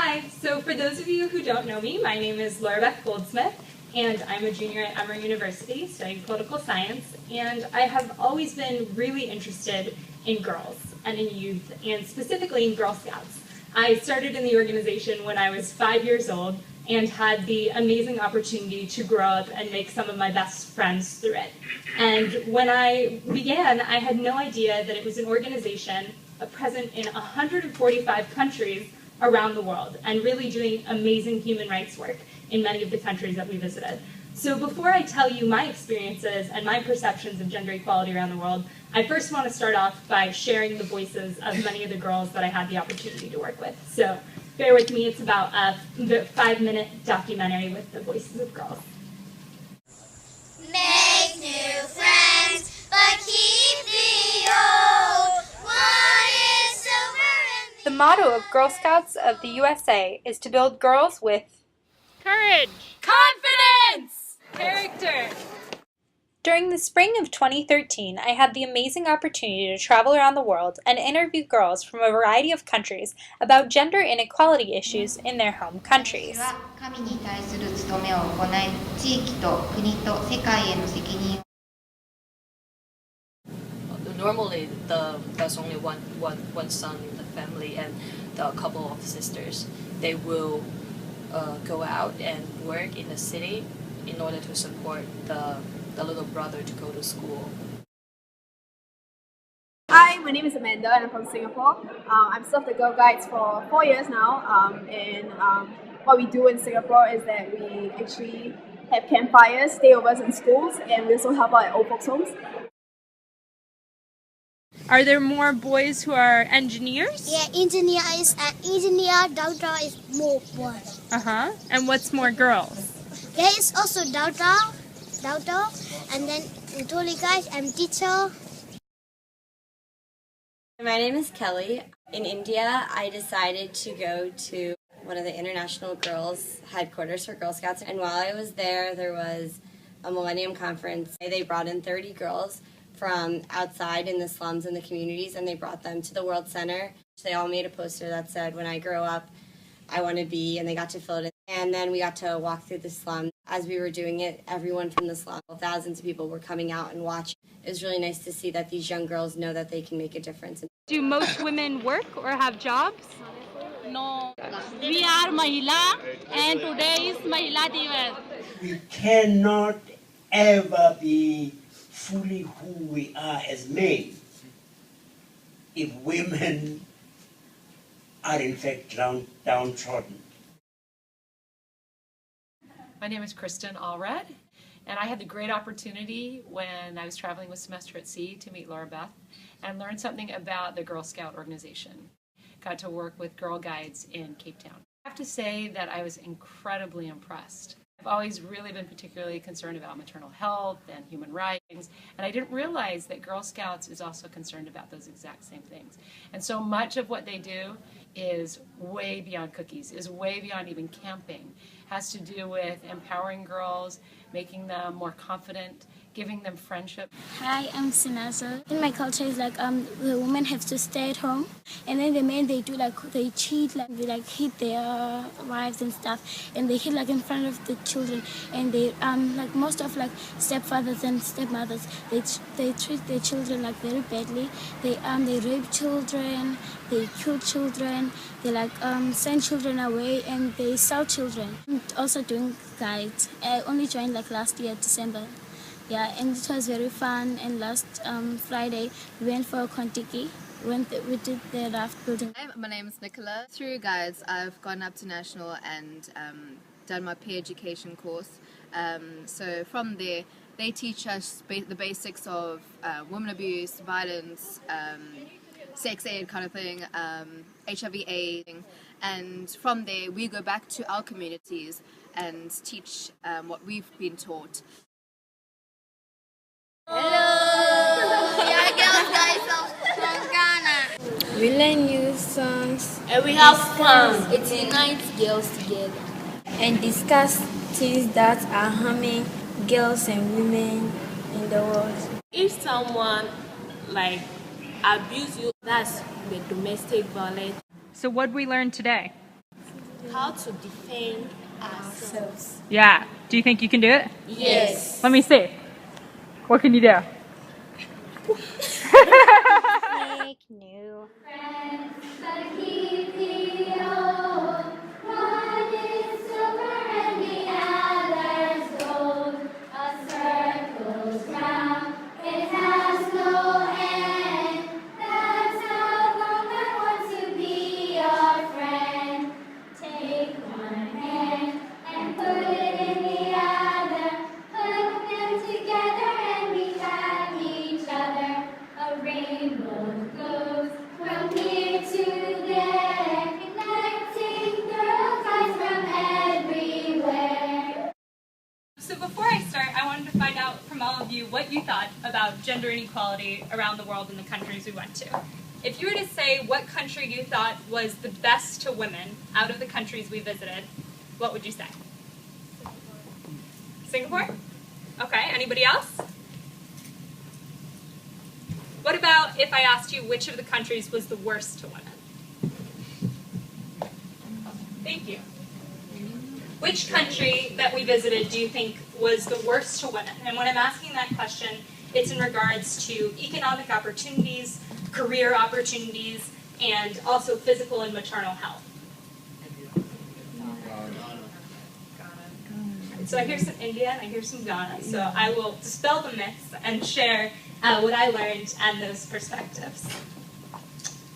Hi, so for those of you who don't know me, my name is Laura Beth Goldsmith, and I'm a junior at Emory University studying political science, and I have always been really interested in girls and in youth, and specifically in Girl Scouts. I started in the organization when I was 5 years old and had the amazing opportunity to grow up and make some of my best friends through it. And when I began, I had no idea that it was an organization present in 145 countries around the world and really doing amazing human rights work in many of the countries that we visited. So before I tell you my experiences and my perceptions of gender equality around the world, I first want to start off by sharing the voices of many of the girls that I had the opportunity to work with. So bear with me, it's about a 5-minute documentary with the voices of girls. Make new friends, but keep the old. One is silver and The motto of Girl Scouts of the USA is to build girls with courage, confidence, character. During the spring of 2013, I had the amazing opportunity to travel around the world and interview girls from a variety of countries about gender inequality issues in their home countries. Normally, there's only one son in the family and a couple of sisters. They will go out and work in the city in order to support the little brother to go to school. Hi, my name is Amanda and I'm from Singapore. I've served the Girl Guides for 4 years now, and what we do in Singapore is that we actually have campfires, stayovers in schools, and we also help out at old folks' homes. Are there more boys who are engineers? yeah, engineer, doctor is more boys. And what's more girls? There is also doctor, and then totally guys, I'm teacher. My name is Kelly. In India, I decided to go to one of the international girls' headquarters for Girl Scouts. And while I was there, there was a Millennium Conference. They brought in 30 girls from outside in the slums and the communities, and they brought them to the World Center. They all made a poster that said, when I grow up, I want to be, and they got to fill it in. And then we got to walk through the slum. As we were doing it, everyone from the slum, thousands of people were coming out and watching. It was really nice to see that these young girls know that they can make a difference. Do most women work or have jobs? No. We are Mahila and today is Mahila Diwas. We cannot ever be fully who we are as men if women are in fact downtrodden. My name is Kristen Allred, and I had the great opportunity when I was traveling with Semester at Sea to meet Laura Beth and learn something about the Girl Scout organization. Got to work with Girl Guides in Cape Town. I have to say that I was incredibly impressed. I've always really been particularly concerned about maternal health and human rights, and I didn't realize that Girl Scouts is also concerned about those exact same things. And so much of what they do is way beyond cookies, is way beyond even camping. Has to do with empowering girls, making them more confident, giving them friendship. Hi, I'm Sinazo. In my culture, it's like the women have to stay at home, and then the men they cheat, they hit their wives and stuff, and they hit in front of the children, and they most of stepfathers and stepmothers, they treat their children very badly. They rape children, they kill children, they send children away, and they sell children. I'm also doing guides. I only joined last year, December. Yeah, and it was very fun. And last Friday, we went for Kontiki. We did the raft building. Hi, my name is Nicola. Through guides, I've gone up to national and done my peer education course. So from there, they teach us the basics of women abuse, violence, sex ed kind of thing, HIV/AIDS, and from there we go back to our communities and teach what we've been taught. Hello! We are Girl Guides from Ghana. We learn new songs And we have fun. It unites girls together and discuss things that are harming girls and women in the world. If someone abuse you, that's the domestic violence. So what did we learn today? how to defend ourselves. Yeah. Do you think you can do it? Yes. Let me see. What can you do? Make new. So before I start, I wanted to find out from all of you what you thought about gender inequality around the world in the countries we went to. If you were to say what country you thought was the best to women out of the countries we visited, what would you say? Singapore? Okay, anybody else? What about if I asked you which of the countries was the worst to women? Thank you. Which country that we visited do you think was the worst to women? And when I'm asking that question, it's in regards to economic opportunities, career opportunities, and also physical and maternal health. So I hear some India and I hear some Ghana, so I will dispel the myths and share what I learned and those perspectives.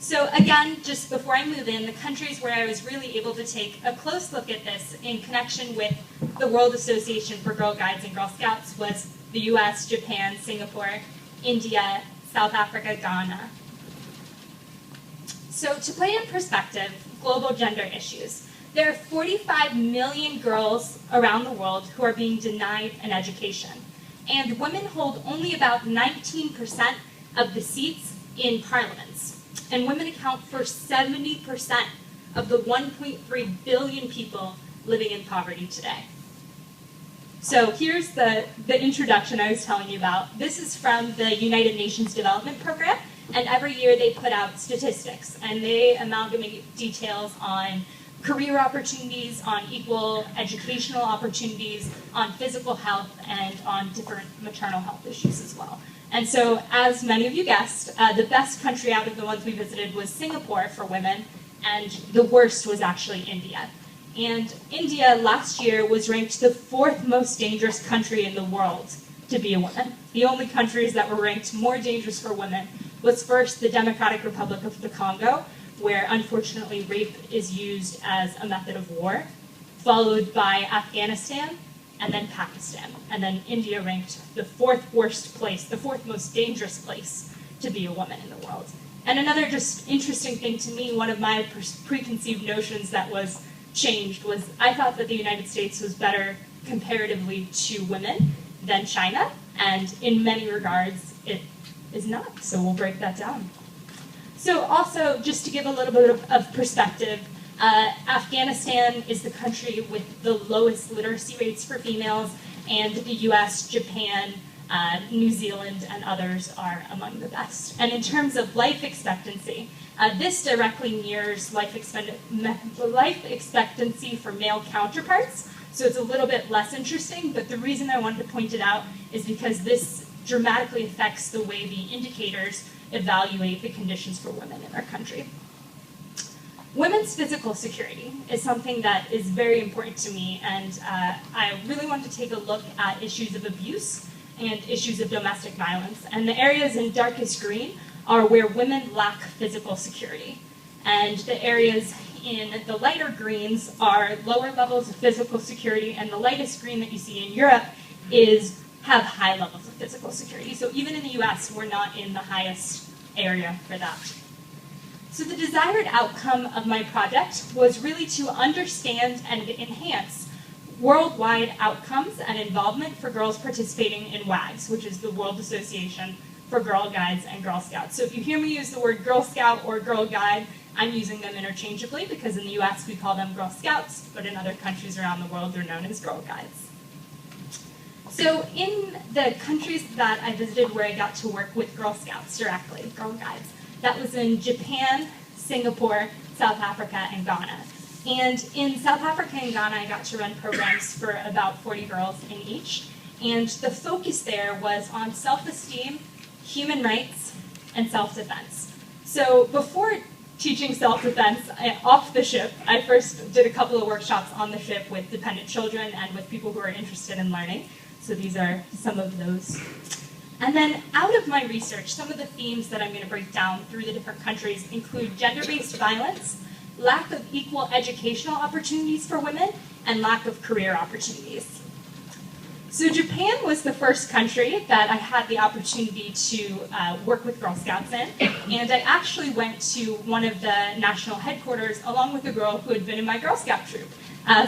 So again, just before I move in, the countries where I was really able to take a close look at this in connection with the World Association for Girl Guides and Girl Scouts was the US, Japan, Singapore, India, South Africa, Ghana. So to put in perspective global gender issues, there are 45 million girls around the world who are being denied an education. And women hold only about 19% of the seats in parliaments. And women account for 70% of the 1.3 billion people living in poverty today. So here's the introduction I was telling you about. This is from the United Nations Development Program, and every year they put out statistics, and they amalgamate details on career opportunities, on equal educational opportunities, on physical health, and on different maternal health issues as well. And so, as many of you guessed, the best country out of the ones we visited was Singapore for women, and the worst was actually India. And India last year was ranked the 4th most dangerous country in the world to be a woman. The only countries that were ranked more dangerous for women was first the Democratic Republic of the Congo, where unfortunately rape is used as a method of war, followed by Afghanistan, and then Pakistan. And then India ranked the 4th worst place, the 4th most dangerous place to be a woman in the world. And another just interesting thing to me, one of my preconceived notions that was changed was I thought that the United States was better comparatively to women than China, and in many regards it is not, so we'll break that down. So also, just to give a little bit of perspective, Afghanistan is the country with the lowest literacy rates for females, and the US, Japan, New Zealand, and others are among the best. And in terms of life expectancy, this directly mirrors life expectancy for male counterparts, so it's a little bit less interesting, but the reason I wanted to point it out is because this dramatically affects the way the indicators evaluate the conditions for women in our country. Women's physical security is something that is very important to me, and I really want to take a look at issues of abuse and issues of domestic violence. And the areas in darkest green are where women lack physical security. And the areas in the lighter greens are lower levels of physical security, and the lightest green that you see in Europe have high levels of physical security. So even in the US, we're not in the highest area for that. So the desired outcome of my project was really to understand and enhance worldwide outcomes and involvement for girls participating in WAGs, which is the World Association for Girl Guides and Girl Scouts. So if you hear me use the word Girl Scout or Girl Guide, I'm using them interchangeably because in the US we call them Girl Scouts, but in other countries around the world they're known as Girl Guides. So in the countries that I visited where I got to work with Girl Scouts directly, Girl Guides, that was in Japan, Singapore, South Africa, and Ghana. And in South Africa and Ghana, I got to run programs for about 40 girls in each. And the focus there was on self-esteem, human rights, and self-defense. So before teaching self-defense off the ship, I first did a couple of workshops on the ship with dependent children and with people who are interested in learning. So these are some of those. And then out of my research, some of the themes that I'm going to break down through the different countries include gender-based violence, lack of equal educational opportunities for women, and lack of career opportunities. So Japan was the first country that I had the opportunity to work with Girl Scouts in, and I actually went to one of the national headquarters along with a girl who had been in my Girl Scout troop.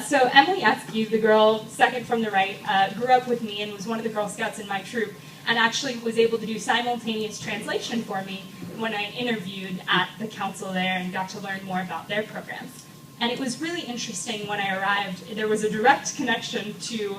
So Emily Eskew, the girl second from the right, grew up with me and was one of the Girl Scouts in my troop, and actually was able to do simultaneous translation for me when I interviewed at the council there and got to learn more about their programs. And it was really interesting when I arrived. There was a direct connection to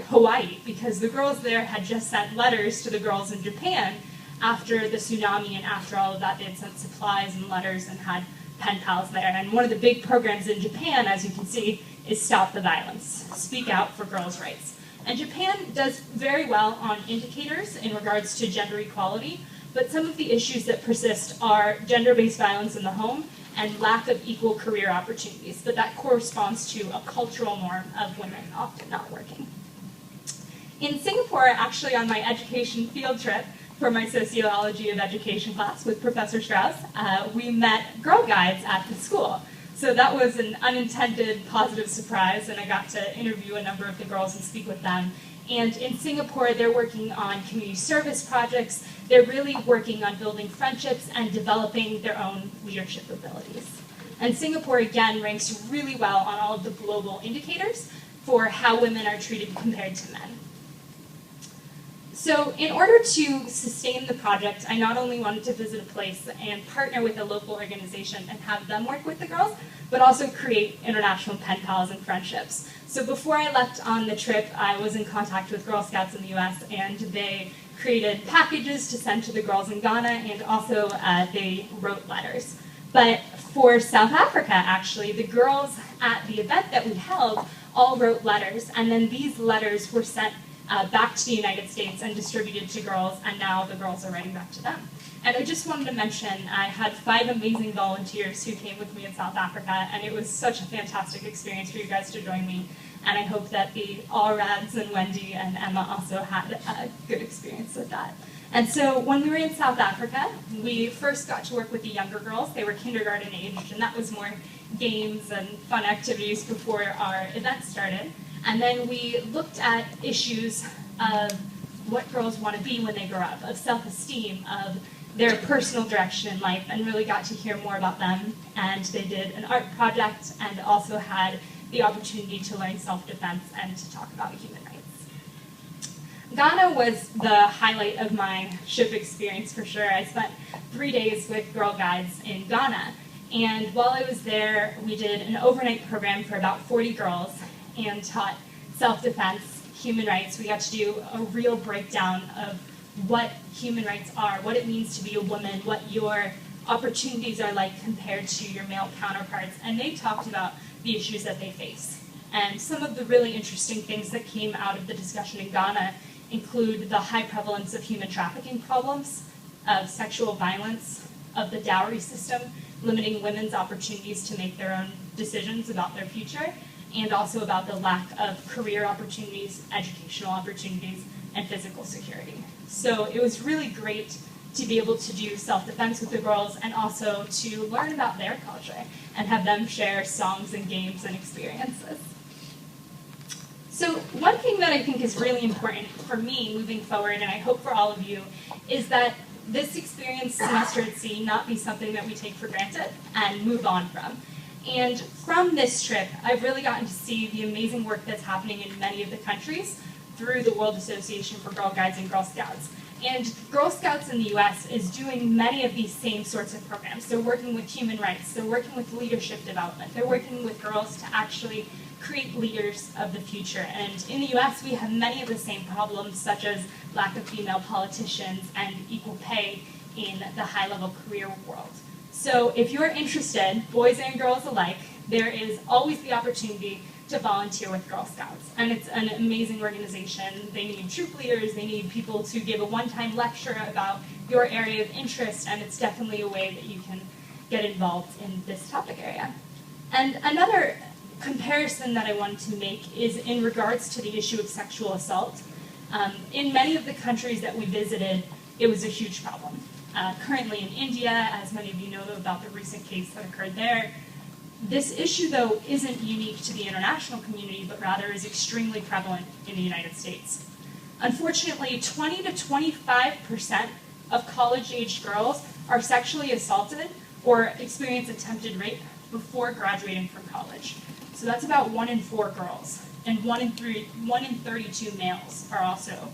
Hawaii because the girls there had just sent letters to the girls in Japan after the tsunami, and after all of that they had sent supplies and letters and had pen pals there. And one of the big programs in Japan, as you can see, is Stop the Violence, Speak Out for Girls' Rights. And Japan does very well on indicators in regards to gender equality, but some of the issues that persist are gender-based violence in the home and lack of equal career opportunities, but that corresponds to a cultural norm of women often not working. In Singapore, actually on my education field trip for my sociology of education class with Professor Strauss, we met Girl Guides at the school. So that was an unintended positive surprise, and I got to interview a number of the girls and speak with them. And in Singapore, they're working on community service projects. They're really working on building friendships and developing their own leadership abilities. And Singapore, again, ranks really well on all of the global indicators for how women are treated compared to men. So in order to sustain the project, I not only wanted to visit a place and partner with a local organization and have them work with the girls, but also create international pen pals and friendships. So before I left on the trip, I was in contact with Girl Scouts in the US, and they created packages to send to the girls in Ghana, and also they wrote letters. But for South Africa, actually, the girls at the event that we held all wrote letters, and then these letters were sent back to the United States and distributed to girls, and now the girls are writing back to them. And I just wanted to mention, I had 5 amazing volunteers who came with me in South Africa, and it was such a fantastic experience for you guys to join me. And I hope that the Allrads and Wendy and Emma also had a good experience with that. And so when we were in South Africa, we first got to work with the younger girls. They were kindergarten aged, and that was more games and fun activities before our event started. And then we looked at issues of what girls want to be when they grow up, of self-esteem, of their personal direction in life, and really got to hear more about them. And they did an art project and also had the opportunity to learn self-defense and to talk about human rights. Ghana was the highlight of my ship experience for sure. I spent 3 days with Girl Guides in Ghana. And while I was there, we did an overnight program for about 40 girls and taught self-defense, human rights. We got to do a real breakdown of what human rights are, what it means to be a woman, what your opportunities are like compared to your male counterparts. And they talked about the issues that they face. And some of the really interesting things that came out of the discussion in Ghana include the high prevalence of human trafficking problems, of sexual violence, of the dowry system, limiting women's opportunities to make their own decisions about their future, and also about the lack of career opportunities, educational opportunities, and physical security. So it was really great to be able to do self-defense with the girls and also to learn about their culture and have them share songs and games and experiences. So one thing that I think is really important for me moving forward, and I hope for all of you, is that this experience, Semester at Sea, not be something that we take for granted and move on from. And from this trip, I've really gotten to see the amazing work that's happening in many of the countries through the World Association for Girl Guides and Girl Scouts. And Girl Scouts in the US is doing many of these same sorts of programs. They're working with human rights, they're working with leadership development, they're working with girls to actually create leaders of the future. And in the US, we have many of the same problems, such as lack of female politicians and equal pay in the high-level career world. So if you're interested, boys and girls alike, there is always the opportunity to volunteer with Girl Scouts. And it's an amazing organization. They need troop leaders, they need people to give a one-time lecture about your area of interest, and it's definitely a way that you can get involved in this topic area. And another comparison that I wanted to make is in regards to the issue of sexual assault. In many of the countries that we visited, it was a huge problem. Currently in India, as many of you know about the recent case that occurred there, this issue, though, isn't unique to the international community, but rather is extremely prevalent in the United States. Unfortunately, 20 to 25% of college-aged girls are sexually assaulted or experience attempted rape before graduating from college. So that's about 1 in 4 girls, and 1 in 32 males are also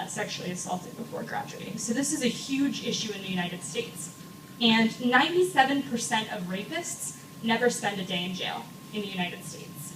sexually assaulted before graduating. So this is a huge issue in the United States. And 97% of rapists never spend a day in jail in the United States.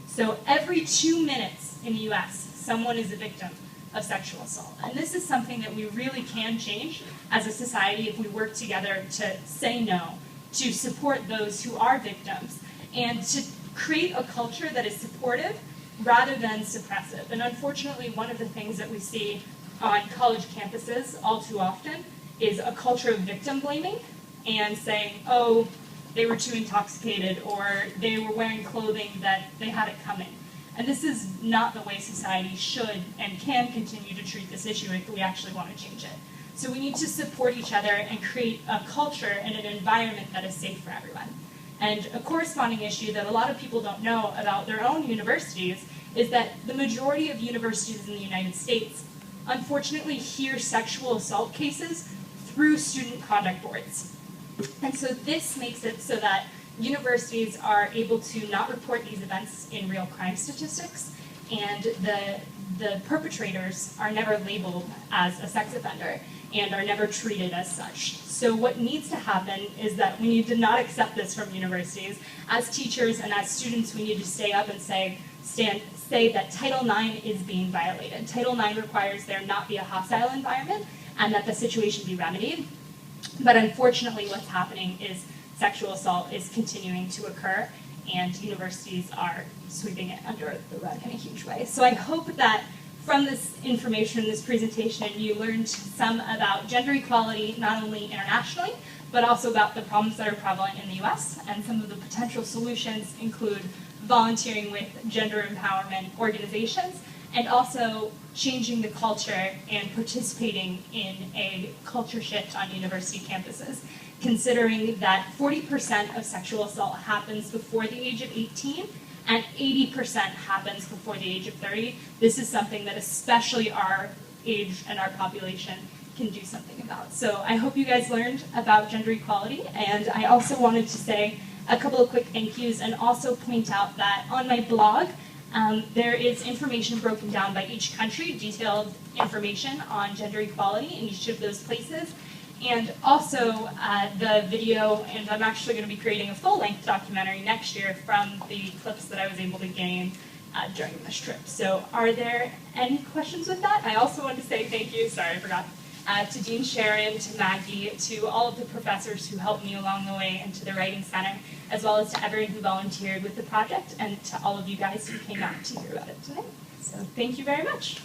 So every 2 minutes in the US, someone is a victim of sexual assault. And this is something that we really can change as a society if we work together to say no, to support those who are victims, and to create a culture that is supportive rather than suppressive. And unfortunately, one of the things that we see on college campuses all too often is a culture of victim blaming and saying, oh, they were too intoxicated, or they were wearing clothing that they had it coming. And this is not the way society should and can continue to treat this issue if we actually want to change it. So we need to support each other and create a culture and an environment that is safe for everyone. And a corresponding issue that a lot of people don't know about their own universities is that the majority of universities in the United States unfortunately hear sexual assault cases through student conduct boards. And so this makes it so that universities are able to not report these events in real crime statistics, and the perpetrators are never labeled as a sex offender and are never treated as such. So what needs to happen is that we need to not accept this from universities. As teachers and as students, we need to stay up and say that Title IX is being violated. Title IX requires there not be a hostile environment and that the situation be remedied. But unfortunately, what's happening is sexual assault is continuing to occur, and universities are sweeping it under the rug in a huge way. So I hope that from this information, this presentation, you learned some about gender equality, not only internationally, but also about the problems that are prevalent in the US, and some of the potential solutions include volunteering with gender empowerment organizations, and also changing the culture and participating in a culture shift on university campuses, considering that 40% of sexual assault happens before the age of 18, and 80% happens before the age of 30. This is something that especially our age and our population can do something about. So I hope you guys learned about gender equality, and I also wanted to say a couple of quick thank yous and also point out that on my blog, there is information broken down by each country, detailed information on gender equality in each of those places. And also the video, and I'm actually going to be creating a full-length documentary next year from the clips that I was able to gain during this trip. So are there any questions with that? I also want to say thank you, sorry I forgot, to Dean Sharon, to Maggie, to all of the professors who helped me along the way, and to the Writing Center, as well as to everyone who volunteered with the project, and to all of you guys who came out to hear about it today. So thank you very much.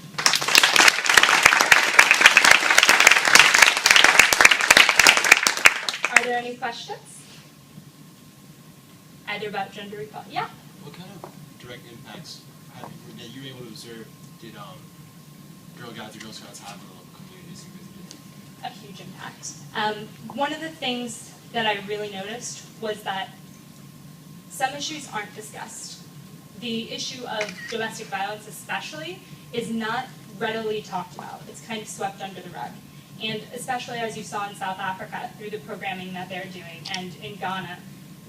Are there any questions? Either about gender equality? Yeah? What kind of direct impacts that you were able to observe did Girl Guides or Girl Scouts have in the local communities you visited? A huge impact. One of the things that I really noticed was that some issues aren't discussed. The issue of domestic violence especially is not readily talked about. It's kind of swept under the rug. And especially as you saw in South Africa through the programming that they're doing, and in Ghana,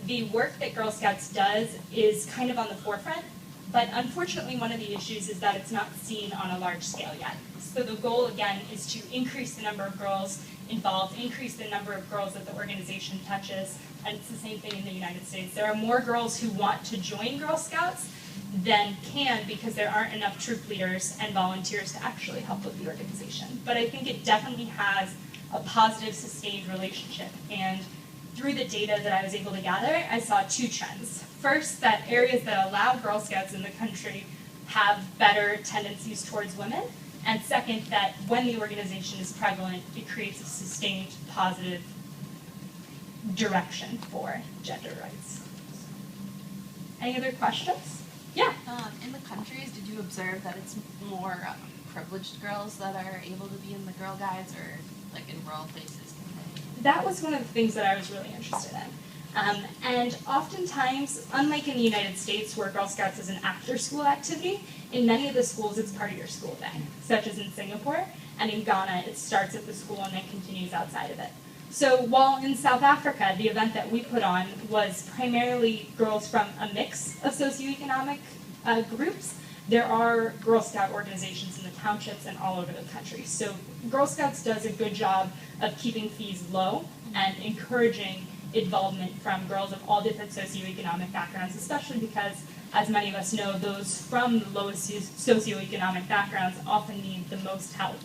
the work that Girl Scouts does is kind of on the forefront, but unfortunately one of the issues is that it's not seen on a large scale yet. So the goal again is to increase the number of girls involved, increase the number of girls that the organization touches, and it's the same thing in the United States. There are more girls who want to join Girl Scouts than can, because there aren't enough troop leaders and volunteers to actually help with the organization. But I think it definitely has a positive, sustained relationship. And through the data that I was able to gather, I saw two trends. first, that areas that allow Girl Scouts in the country have better tendencies towards women, and second, that when the organization is prevalent, it creates a sustained positive direction for gender rights. Any other questions? Yeah? In the countries, did you observe that it's more privileged girls that are able to be in the Girl Guides, or like in rural places? That was one of the things that I was really interested in. And oftentimes, unlike in the United States where Girl Scouts is an after-school activity, in many of the schools it's part of your school day, such as in Singapore, and in Ghana it starts at the school and then continues outside of it. So while in South Africa, the event that we put on was primarily girls from a mix of socioeconomic groups, there are Girl Scout organizations in the townships and all over the country. So Girl Scouts does a good job of keeping fees low and encouraging involvement from girls of all different socioeconomic backgrounds, especially because, as many of us know, those from the lowest socioeconomic backgrounds often need the most help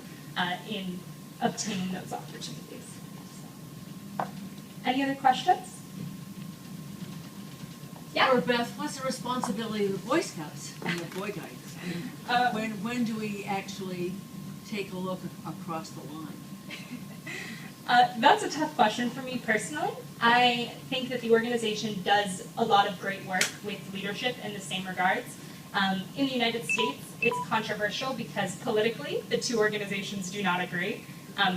in obtaining those opportunities. So. Any other questions? Yeah? Or Beth, what's the responsibility of the Boy Scouts and the Boy Guides? I mean, when do we actually take a look across the line? That's a tough question for me personally. I think that the organization does a lot of great work with leadership in the same regards. In the United States, it's controversial because politically, the two organizations do not agree.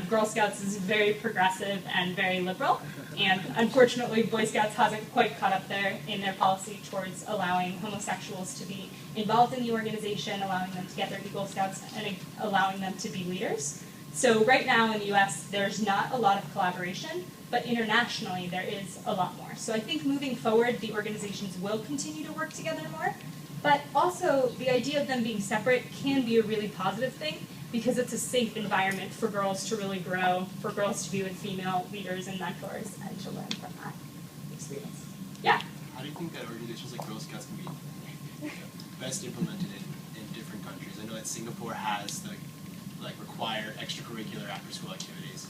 Girl Scouts is very progressive and very liberal, and unfortunately, Boy Scouts hasn't quite caught up there in their policy towards allowing homosexuals to be involved in the organization, allowing them to get their Eagle Scouts, and allowing them to be leaders. So right now in the US, there's not a lot of collaboration, but internationally there is a lot more. So I think moving forward, the organizations will continue to work together more, but also the idea of them being separate can be a really positive thing because it's a safe environment for girls to really grow, for girls to be with female leaders and mentors and to learn from that experience. Yeah? How do you think that organizations like Girl Scouts can be best implemented in different countries? I know that Singapore has the require extracurricular after-school activities.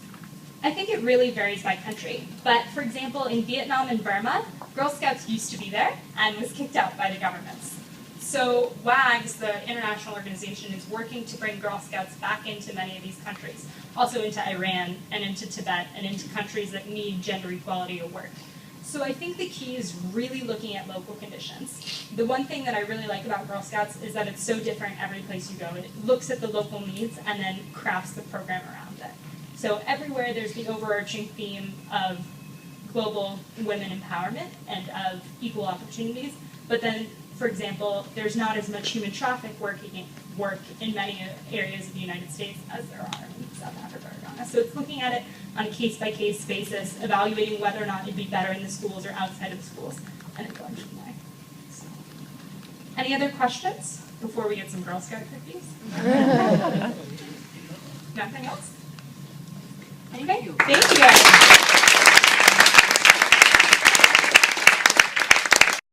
I think it really varies by country. But for example, in Vietnam and Burma, Girl Scouts used to be there and was kicked out by the governments. So WAGS, the international organization, is working to bring Girl Scouts back into many of these countries, also into Iran and into Tibet and into countries that need gender equality to work. So I think the key is really looking at local conditions. The one thing that I really like about Girl Scouts is that it's so different every place you go. It looks at the local needs and then crafts the program around it. So everywhere there's the overarching theme of global women empowerment and of equal opportunities, but then, for example, there's not as much human traffic work in many areas of the United States as there are in South Africa or Ghana. So it's looking at it on a case-by-case basis, evaluating whether or not it'd be better in the schools or outside of the schools, and then going from there. So. Any other questions before we get some Girl Scout cookies? Nothing else? Thank you. Thank you guys.